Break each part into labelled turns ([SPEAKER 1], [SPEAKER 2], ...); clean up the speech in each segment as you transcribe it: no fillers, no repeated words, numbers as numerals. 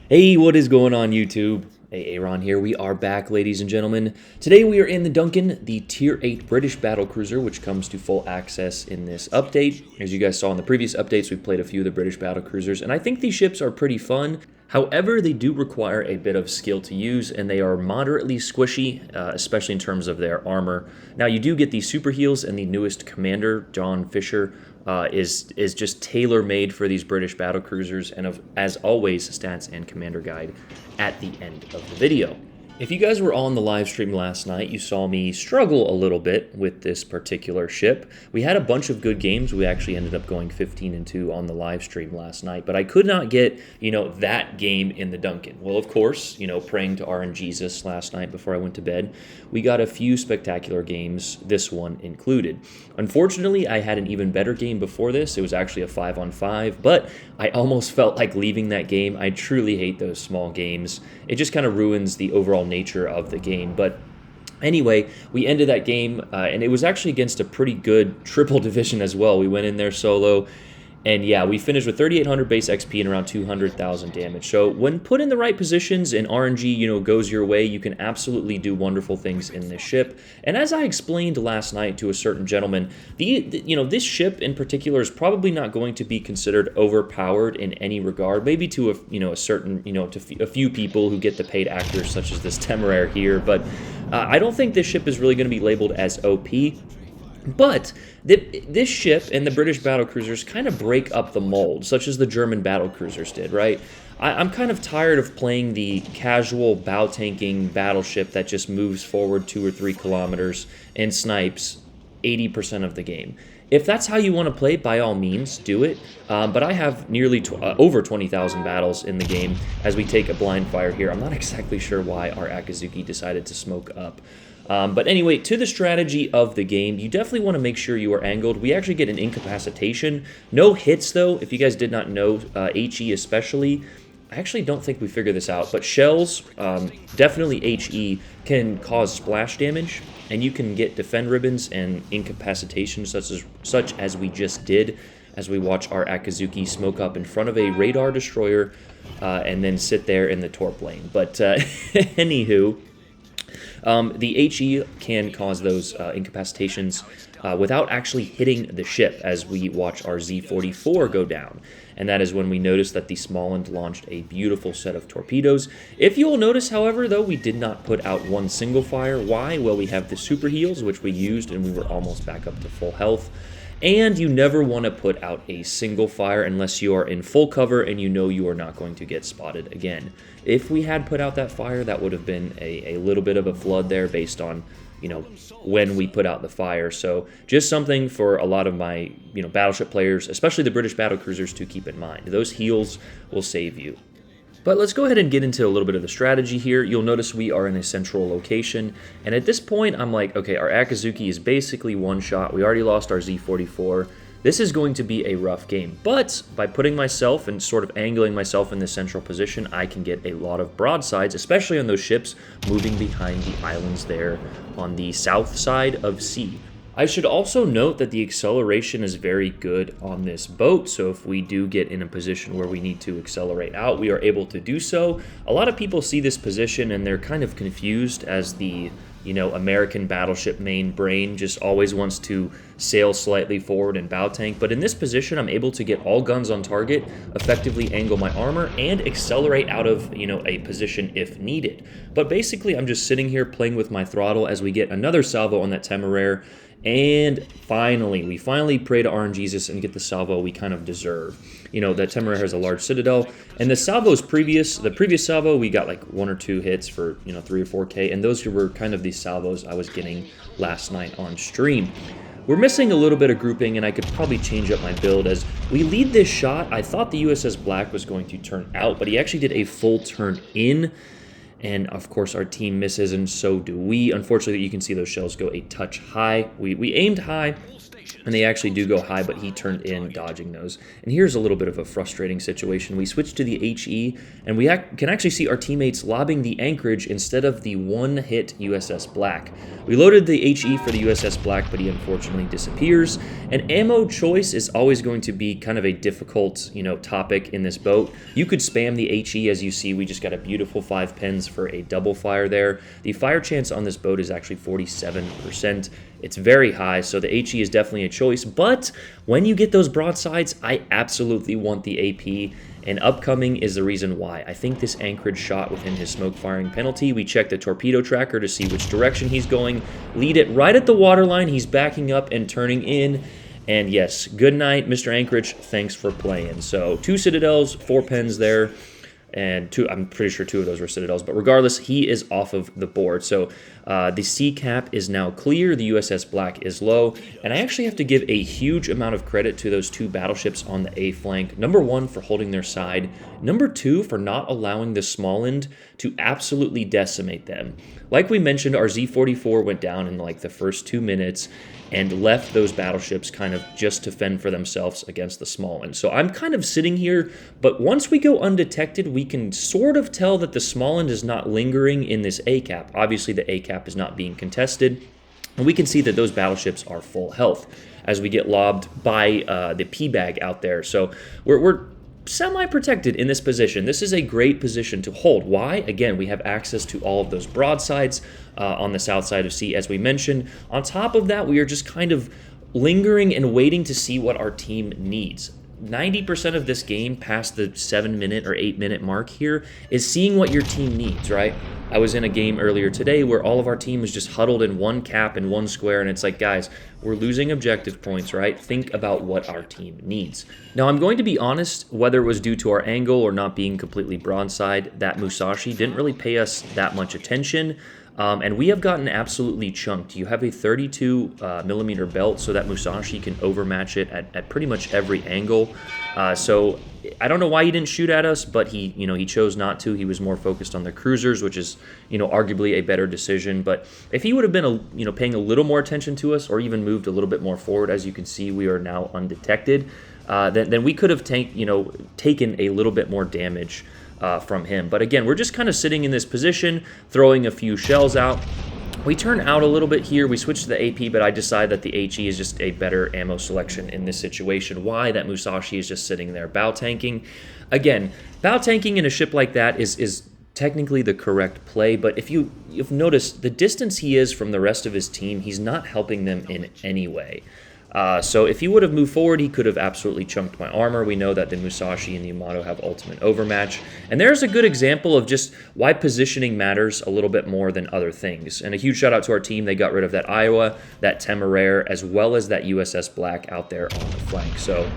[SPEAKER 1] Hey, what is going on YouTube? Hey, Aaron here. We are back, ladies and gentlemen. Today we are in the Duncan, the Tier 8 British battlecruiser, which comes to full access in this update. As you guys saw in the previous updates, we played a few of the British battlecruisers, and I think these ships are pretty fun. However, they do require a bit of skill to use, and they are moderately squishy, especially in terms of their armor. Now, you do get these super heals, and the newest commander, John Fisher, is just tailor-made for these British battlecruisers, and as always, stats and commander guide at the end of the video. If you guys were on the live stream last night, you saw me struggle a little bit with this particular ship. We had a bunch of good games. We actually ended up going 15-2 on the live stream last night, but I could not get, that game in the Duncan. Well, of course, praying to RNGesus last night before I went to bed, we got a few spectacular games, this one included. Unfortunately, I had an even better game before this. It was actually a 5-on-5, but I almost felt like leaving that game. I truly hate those small games. It just kind of ruins the overall nature of the game. But anyway, we ended that game, and it was actually against a pretty good triple division as well. We went in there solo, and yeah, we finished with 3,800 base XP and around 200,000 damage. So when put in the right positions and RNG, goes your way, you can absolutely do wonderful things in this ship. And as I explained last night to a certain gentleman, this ship in particular is probably not going to be considered overpowered in any regard. Maybe to a few people who get the paid actors, such as this Temeraire here. But I don't think this ship is really going to be labeled as OP. But this ship and the British battlecruisers kind of break up the mold, such as the German battlecruisers did, right? I'm kind of tired of playing the casual bow-tanking battleship that just moves forward 2 or 3 kilometers and snipes 80% of the game. If that's how you want to play, by all means, do it. But I have nearly over 20,000 battles in the game as we take a blind fire here. I'm not exactly sure why our Akazuki decided to smoke up. But anyway, to the strategy of the game, you definitely want to make sure you are angled. We actually get an incapacitation. No hits, though. If you guys did not know, HE especially, I actually don't think we figured this out, but shells, definitely HE, can cause splash damage, and you can get defend ribbons and incapacitation such as we just did as we watch our Akazuki smoke up in front of a radar destroyer and then sit there in the torp lane. But anywho, the HE can cause those incapacitations without actually hitting the ship as we watch our Z-44 go down. And that is when we notice that the Småland launched a beautiful set of torpedoes. If you will notice, however, though, we did not put out one single fire. Why? Well, we have the super heals, which we used, and we were almost back up to full health. And you never want to put out a single fire unless you are in full cover and you are not going to get spotted again. If we had put out that fire, that would have been a little bit of a flood there based on, when we put out the fire. So just something for a lot of my, battleship players, especially the British battlecruisers, to keep in mind. Those heals will save you. But let's go ahead and get into a little bit of the strategy here. You'll notice we are in a central location, and at this point, I'm like, okay, our Akazuki is basically one shot. We already lost our Z-44. This is going to be a rough game, but by putting myself and sort of angling myself in this central position, I can get a lot of broadsides, especially on those ships moving behind the islands there on the south side of sea. I should also note that the acceleration is very good on this boat, so if we do get in a position where we need to accelerate out, we are able to do so. A lot of people see this position and they're kind of confused as the American battleship main brain just always wants to sail slightly forward and bow tank. But in this position, I'm able to get all guns on target, effectively angle my armor, and accelerate out of, a position if needed. But basically, I'm just sitting here playing with my throttle as we get another salvo on that Temeraire. And we finally pray to RNGesus and get the salvo we kind of deserve. That Temeraire has a large citadel, and the previous salvo, we got like 1 or 2 hits for, 3 or 4K, and those were kind of the salvos I was getting last night on stream. We're missing a little bit of grouping, and I could probably change up my build as we lead this shot. I thought the USS Black was going to turn out, but he actually did a full turn in. And of course our team misses, and so do we. Unfortunately, you can see those shells go a touch high. We aimed high, and they actually do go high, but he turned in dodging those. And here's a little bit of a frustrating situation. We switched to the HE, and we can actually see our teammates lobbing the Anchorage instead of the one-hit USS Black. We loaded the HE for the USS Black, but he unfortunately disappears. And ammo choice is always going to be kind of a difficult, topic in this boat. You could spam the HE, as you see. We just got a beautiful 5 pens for a double fire there. The fire chance on this boat is actually 47%. It's very high, so the HE is definitely a choice. But when you get those broadsides, I absolutely want the AP, and upcoming is the reason why. I think this Anchorage shot within his smoke firing penalty. We check the torpedo tracker to see which direction he's going. Lead it right at the waterline. He's backing up and turning in. And yes, good night, Mr. Anchorage. Thanks for playing. So 2 Citadels, 4 pens there. And I'm pretty sure 2 of those were Citadels, but regardless, he is off of the board. So the C cap is now clear, the USS Black is low, and I actually have to give a huge amount of credit to those 2 battleships on the A flank. Number 1, for holding their side. Number 2, for not allowing the Småland to absolutely decimate them. Like we mentioned, our Z-44 went down in like the first 2 minutes and left those battleships kind of just to fend for themselves against the Småland. So I'm kind of sitting here, but once we go undetected, we can sort of tell that the Småland is not lingering in this A cap. Obviously, the A cap is not being contested, and we can see that those battleships are full health as we get lobbed by the P-bag out there. So we're semi-protected in this position. This is a great position to hold. Why? Again, we have access to all of those broadsides on the south side of sea, as we mentioned. On top of that, we are just kind of lingering and waiting to see what our team needs. 90% of this game past the 7-minute or 8-minute mark here is seeing what your team needs, right? I was in a game earlier today where all of our team was just huddled in one cap and one square, and it's like, guys, we're losing objective points, right? Think about what our team needs. Now, I'm going to be honest, whether it was due to our angle or not being completely broadside, that Musashi didn't really pay us that much attention. And we have gotten absolutely chunked. You have a 32 millimeter belt, so that Musashi can overmatch it at pretty much every angle. So I don't know why he didn't shoot at us, but he chose not to. He was more focused on the cruisers, which is arguably a better decision. But if he would have been paying a little more attention to us, or even moved a little bit more forward, as you can see, we are now undetected. Then we could have taken a little bit more damage from him. But again, we're just kind of sitting in this position, throwing a few shells out. We turn out a little bit here. We switch to the AP, but I decide that the HE is just a better ammo selection in this situation. Why? That Musashi is just sitting there bow tanking. Again, bow tanking in a ship like that is technically the correct play, but if you've noticed the distance he is from the rest of his team, he's not helping them in any way. So if he would have moved forward, he could have absolutely chunked my armor. We know that the Musashi and the Yamato have ultimate overmatch. And there's a good example of just why positioning matters a little bit more than other things. And a huge shout out to our team. They got rid of that Iowa, that Temeraire, as well as that USS Black out there on the flank. So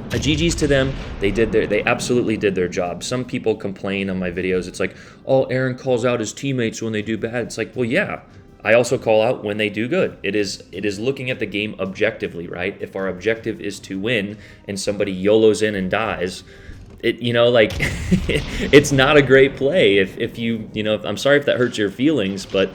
[SPEAKER 1] a GG's to them. They absolutely did their job. Some people complain on my videos. It's like, oh, Aaron calls out his teammates when they do bad. It's like, well, yeah. I also call out when they do good. It is looking at the game objectively, right? If our objective is to win and somebody YOLOs in and dies, it's not a great play. I'm sorry if that hurts your feelings, but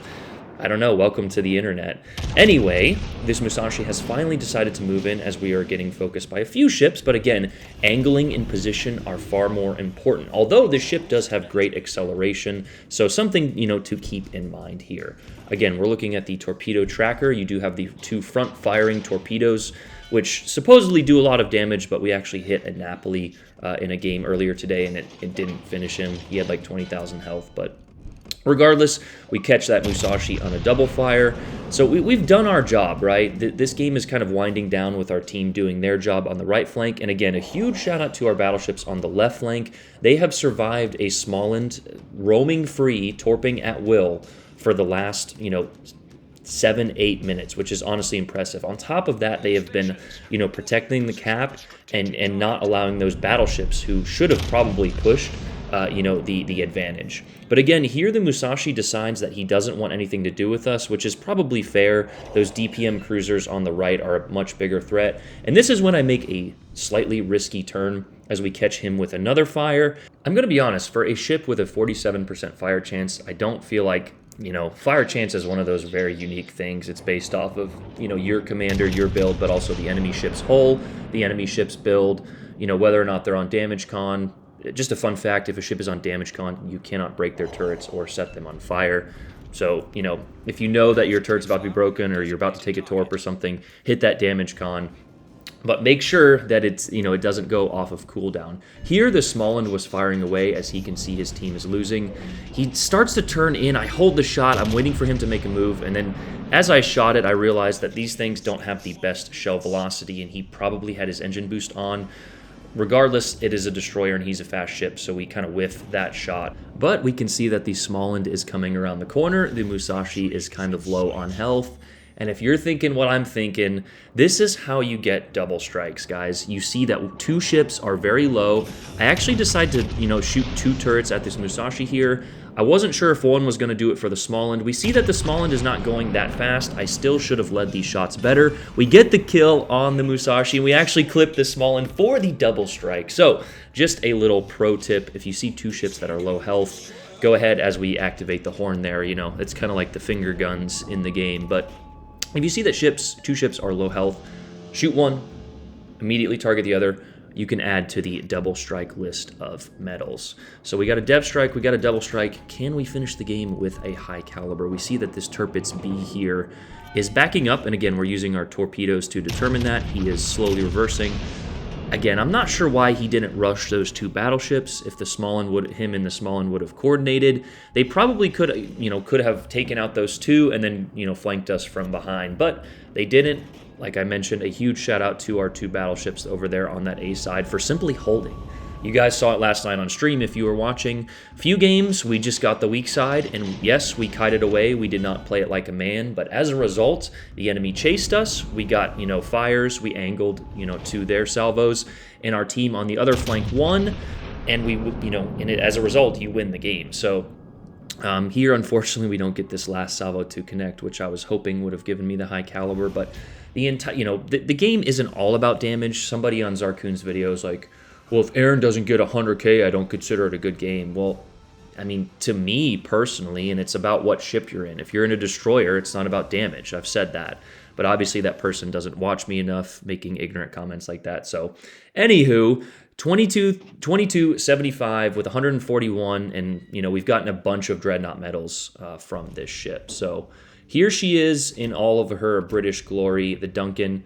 [SPEAKER 1] I don't know, welcome to the internet. Anyway, this Musashi has finally decided to move in as we are getting focused by a few ships, but again, angling and position are far more important. Although this ship does have great acceleration, so something, to keep in mind here. Again, we're looking at the torpedo tracker. You do have the 2 front firing torpedoes, which supposedly do a lot of damage, but we actually hit a Napoli in a game earlier today, and it didn't finish him. He had like 20,000 health, but regardless, we catch that Musashi on a double fire. So we've done our job, right? This game is kind of winding down with our team doing their job on the right flank. And again, a huge shout out to our battleships on the left flank. They have survived a Småland roaming free, torping at will for the last, 7-8 minutes, which is honestly impressive. On top of that, they have been, protecting the cap and not allowing those battleships who should have probably pushed the advantage. But again, here the Musashi decides that he doesn't want anything to do with us, which is probably fair. Those DPM cruisers on the right are a much bigger threat. And this is when I make a slightly risky turn as we catch him with another fire. I'm going to be honest, for a ship with a 47% fire chance, I don't feel like you know, fire chance is one of those very unique things. It's based off of, you know, your commander, your build, but also the enemy ship's hull, the enemy ship's build, you know, whether or not they're on damage con. Just a fun fact, if a ship is on damage con, you cannot break their turrets or set them on fire. So, you know, if you know that your turret's about to be broken or you're about to take a torp or something, hit that damage con. But make sure that it's, you know, it doesn't go off of cooldown. Here, the Smalland was firing away as he can see his team is losing. He starts to turn in. I hold the shot. I'm waiting for him to make a move. And then as I shot it, I realized that these things don't have the best shell velocity, and he probably had his engine boost on. Regardless, it is a destroyer and he's a fast ship, so we kind of whiffed that shot. But we can see that the Smalland is coming around the corner. The Musashi is kind of low on health. And if you're thinking what I'm thinking, this is how you get double strikes, guys. You see that two ships are very low. I actually decided to, you know, shoot two turrets at this Musashi here. I wasn't sure if one was going to do it for the Smalland. We see that the Smalland is not going that fast. I still should have led these shots better. We get the kill on the Musashi, and we actually clip the Smalland for the double strike. So, just a little pro tip. If you see two ships that are low health, go ahead as we activate the horn there. You know, it's kind of like the finger guns in the game, but if you see that two ships are low health, shoot one, immediately target the other. You can add to the double strike list of medals. So we got a dev strike, we got a double strike. Can we finish the game with a high caliber? We see that this Tirpitz B here is backing up, and again, we're using our torpedoes to determine that. He is slowly reversing. Again, I'm not sure why he didn't rush those two battleships. If the him and the Smalland would have coordinated, they probably could have taken out those two and then, you know, flanked us from behind. But they didn't. Like I mentioned, a huge shout out to our two battleships over there on that A side for simply holding. You guys saw it last night on stream if you were watching. Few games, we just got the weak side, and yes, we kited away. We did not play it like a man, but as a result, the enemy chased us. We got, you know, fires. We angled, you know, to their salvos, and our team on the other flank won, and we, you know, and as a result, you win the game. So here, unfortunately, we don't get this last salvo to connect, which I was hoping would have given me the high caliber, but the entire, you know, the game isn't all about damage. Somebody on Zarkoon's video is like, well, if Aaron doesn't get 100K, I don't consider it a good game. Well, I mean, to me personally, and it's about what ship you're in. If you're in a destroyer, it's not about damage. I've said that. But obviously that person doesn't watch me enough making ignorant comments like that. So, anywho, 2275 with 141, and, you know, we've gotten a bunch of Dreadnought medals from this ship. So, here she is in all of her British glory, the Duncan.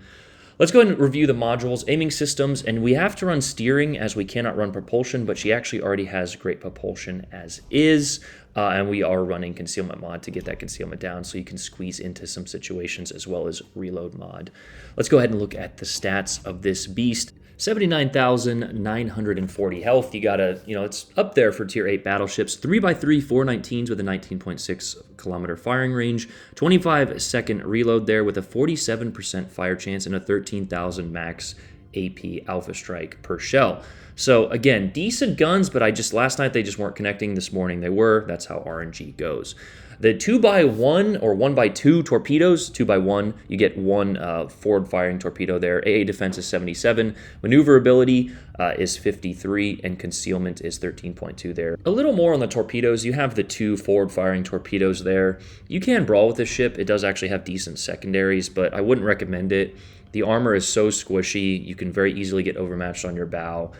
[SPEAKER 1] Let's go ahead and review the modules, aiming systems, and we have to run steering as we cannot run propulsion, but she actually already has great propulsion as is, and we are running concealment mod to get that concealment down so you can squeeze into some situations as well as reload mod. Let's go ahead and look at the stats of this beast. 79,940 health. You gotta, you know, it's up there for tier 8 battleships. 3x3 419s with a 19.6 kilometer firing range. 25-second reload there with a 47% fire chance and a 13,000 max AP alpha strike per shell. So again, decent guns, but last night they just weren't connecting. This morning they were. That's how RNG goes. The 2x1 or 1x2 torpedoes, 2x1, you get one forward-firing torpedo there. AA defense is 77, maneuverability is 53, and concealment is 13.2 there. A little more on the torpedoes. You have the two forward-firing torpedoes there. You can brawl with this ship. It does actually have decent secondaries, but I wouldn't recommend it. The armor is so squishy, you can very easily get overmatched on your bow.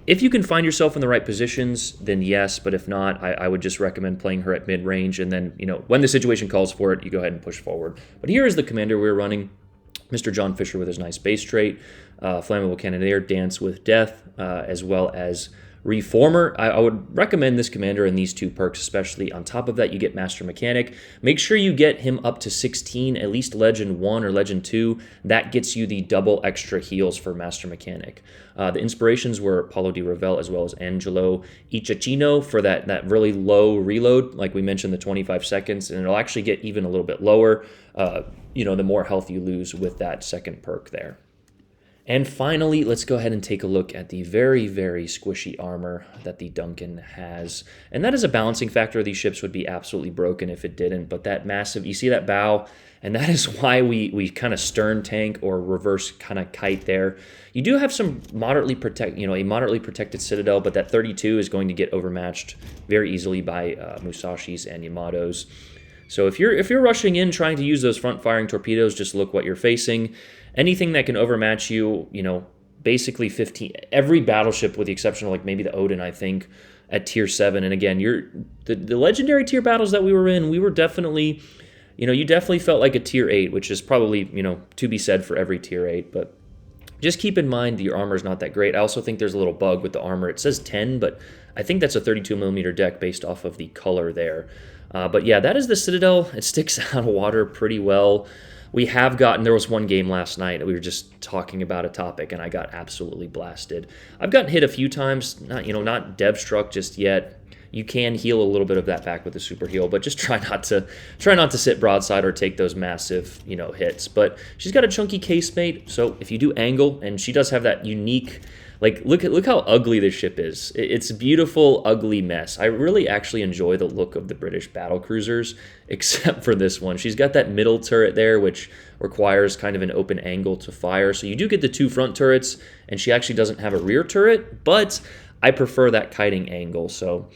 [SPEAKER 1] If you can find yourself in the right positions, then yes, but if not, I would just recommend playing her at mid-range, and then, you know, when the situation calls for it, you go ahead and push forward. But here is the commander we're running, Mr. John Fisher with his nice base trait, Flammable Cannoneer, Dance with Death, as well as Reformer. I would recommend this commander and these two perks, especially. On top of that, you get Master Mechanic. Make sure you get him up to 16, at least Legend 1 or Legend 2. That gets you the double extra heals for Master Mechanic. The inspirations were Paulo di Ravel as well as Angelo Icacino for that really low reload, like we mentioned, the 25 seconds, and it'll actually get even a little bit lower, you know, the more health you lose with that second perk there. And finally, let's go ahead and take a look at the very, very squishy armor that the Duncan has. And that is a balancing factor. These ships would be absolutely broken if it didn't. But that massive, you see that bow? And that is why we kind of stern tank or reverse kind of kite there. You do have some a moderately protected citadel, but that 32 is going to get overmatched very easily by Musashis and Yamatos. So if you're rushing in trying to use those front firing torpedoes, just look what you're facing. Anything that can overmatch you, basically 15 every battleship with the exception of like maybe the Odin, I think, at tier 7. And again, the legendary tier battles that we were in, we were definitely, you definitely felt like a tier 8, which is probably, to be said for every tier 8, but just keep in mind that your armor is not that great. I also think there's a little bug with the armor. It says 10, but I think that's a 32 millimeter deck based off of the color there. But yeah, that is the Citadel. It sticks out of water pretty well. There was one game last night, we were just talking about a topic, and I got absolutely blasted. I've gotten hit a few times, not dev struck just yet. You can heal a little bit of that back with the super heal, but just try not to sit broadside or take those massive, hits. But she's got a chunky casemate, so if you do angle, and she does have that unique, like, look how ugly this ship is. It's a beautiful, ugly mess. I really actually enjoy the look of the British battle cruisers, except for this one. She's got that middle turret there, which requires kind of an open angle to fire. So you do get the 2 front turrets, and she actually doesn't have a rear turret, but I prefer that kiting angle. So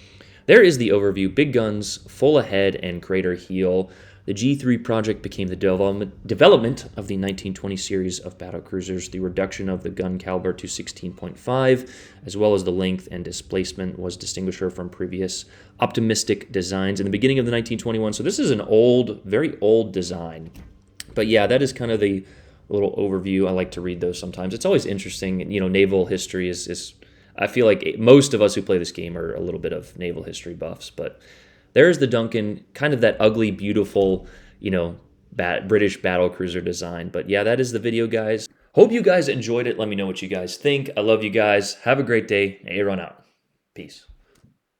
[SPEAKER 1] there is the overview. Big guns, full ahead, and greater heal. The G3 project became the development of the 1920 series of battlecruisers. The reduction of the gun caliber to 16.5, as well as the length and displacement, was distinguisher from previous optimistic designs in the beginning of the 1921. So this is an old, very old design. But yeah, that is kind of the little overview. I like to read those sometimes. It's always interesting. Naval history is I feel like most of us who play this game are a little bit of naval history buffs, but there's the Duncan, kind of that ugly, beautiful, British battlecruiser design. But yeah, that is the video, guys. Hope you guys enjoyed it. Let me know what you guys think. I love you guys. Have a great day. Aaron out. Peace.